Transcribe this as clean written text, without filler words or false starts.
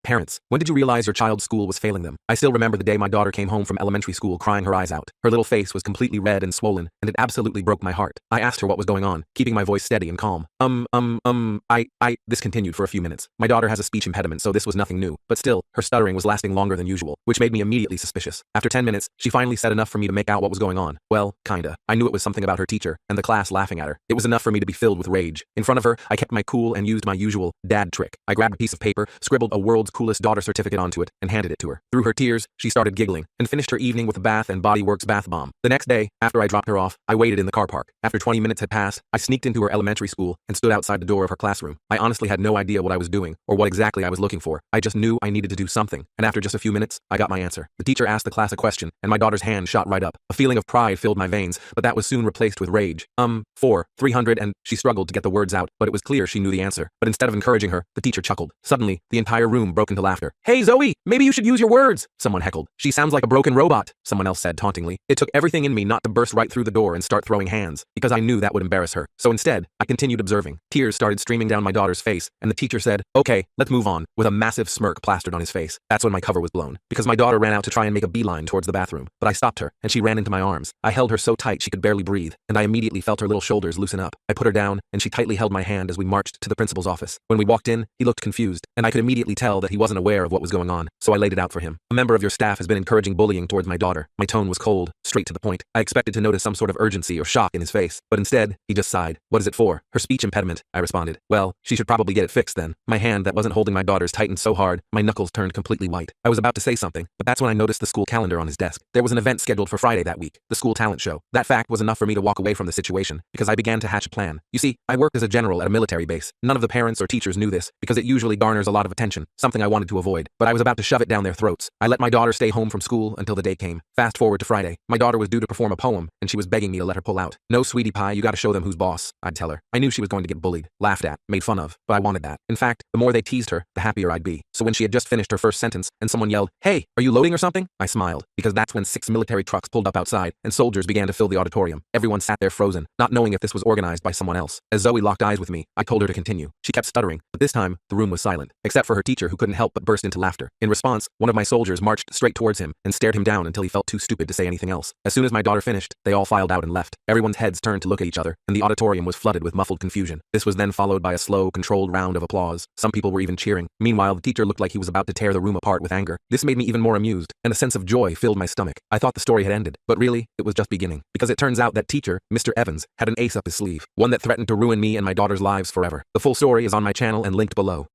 Parents, when did you realize your child's school was failing them? I still remember the day my daughter came home from elementary school crying her eyes out. Her little face was completely red and swollen, and it absolutely broke my heart. I asked her what was going on, keeping my voice steady and calm. This continued for a few minutes. My daughter has a speech impediment, so this was nothing new, but still, her stuttering was lasting longer than usual, which made me immediately suspicious. After 10 minutes, she finally said enough for me to make out what was going on. Well, kinda. I knew it was something about her teacher, and the class laughing at her. It was enough for me to be filled with rage. In front of her, I kept my cool and used my usual dad trick. I grabbed a piece of paper, scribbled a world's coolest daughter certificate onto it, and handed it to her. Through her tears, she started giggling, and finished her evening with a bath and Body Works bath bomb. The next day, after I dropped her off, I waited in the car park. After 20 minutes had passed, I sneaked into her elementary school and stood outside the door of her classroom. I honestly had no idea what I was doing, or what exactly I was looking for. I just knew I needed to do something, and after just a few minutes, I got my answer. The teacher asked the class a question, and my daughter's hand shot right up. A feeling of pride filled my veins, but that was soon replaced with rage. 300 and she struggled to get the words out, but it was clear she knew the answer. But instead of encouraging her, the teacher chuckled. Suddenly, the entire room broke into laughter. "Hey Zoe, maybe you should use your words," someone heckled. "She sounds like a broken robot," someone else said tauntingly. It took everything in me not to burst right through the door and start throwing hands, because I knew that would embarrass her. So instead, I continued observing. Tears started streaming down my daughter's face, and the teacher said, "Okay, let's move on," with a massive smirk plastered on his face. That's when my cover was blown, because my daughter ran out to try and make a beeline towards the bathroom, but I stopped her, and she ran into my arms. I held her so tight she could barely breathe, and I immediately felt her little shoulders loosen up. I put her down, and she tightly held my hand as we marched to the principal's office. When we walked in, he looked confused, and I could immediately tell that he wasn't aware of what was going on, so I laid it out for him. "A member of your staff has been encouraging bullying towards my daughter." My tone was cold, straight to the point. I expected to notice some sort of urgency or shock in his face, but instead, he just sighed. "What is it for?" "Her speech impediment," I responded. "Well, she should probably get it fixed then." My hand that wasn't holding my daughter's tightened so hard, my knuckles turned completely white. I was about to say something, but that's when I noticed the school calendar on his desk. There was an event scheduled for Friday that week, the school talent show. That fact was enough for me to walk away from the situation, because I began to hatch a plan. You see, I worked as a general at a military base. None of the parents or teachers knew this, because it usually garners a lot of attention, something I wanted to avoid, but I was about to shove it down their throats. I let my daughter stay home from school until the day came. Fast forward to Friday. My daughter was due to perform a poem, and she was begging me to let her pull out. "No, sweetie pie, you gotta show them who's boss," I'd tell her. I knew she was going to get bullied, laughed at, made fun of, but I wanted that. In fact, the more they teased her, the happier I'd be. So when she had just finished her first sentence, and someone yelled, "Hey, are you loading or something?" I smiled, because that's when 6 military trucks pulled up outside, and soldiers began to fill the auditorium. Everyone sat there frozen, not knowing if this was organized by someone else. As Zoe locked eyes with me, I told her to continue. She kept stuttering, but this time, the room was silent, except for her teacher who couldn't help but burst into laughter. In response, one of my soldiers marched straight towards him and stared him down until he felt too stupid to say anything else. As soon as my daughter finished, they all filed out and left. Everyone's heads turned to look at each other, and the auditorium was flooded with muffled confusion. This was then followed by a slow, controlled round of applause. Some people were even cheering. Meanwhile, the teacher looked like he was about to tear the room apart with anger. This made me even more amused, and a sense of joy filled my stomach. I thought the story had ended, but really, it was just beginning, because it turns out that teacher, Mr. Evans, had an ace up his sleeve, one that threatened to ruin me and my daughter's lives forever. The full story is on my channel and linked below.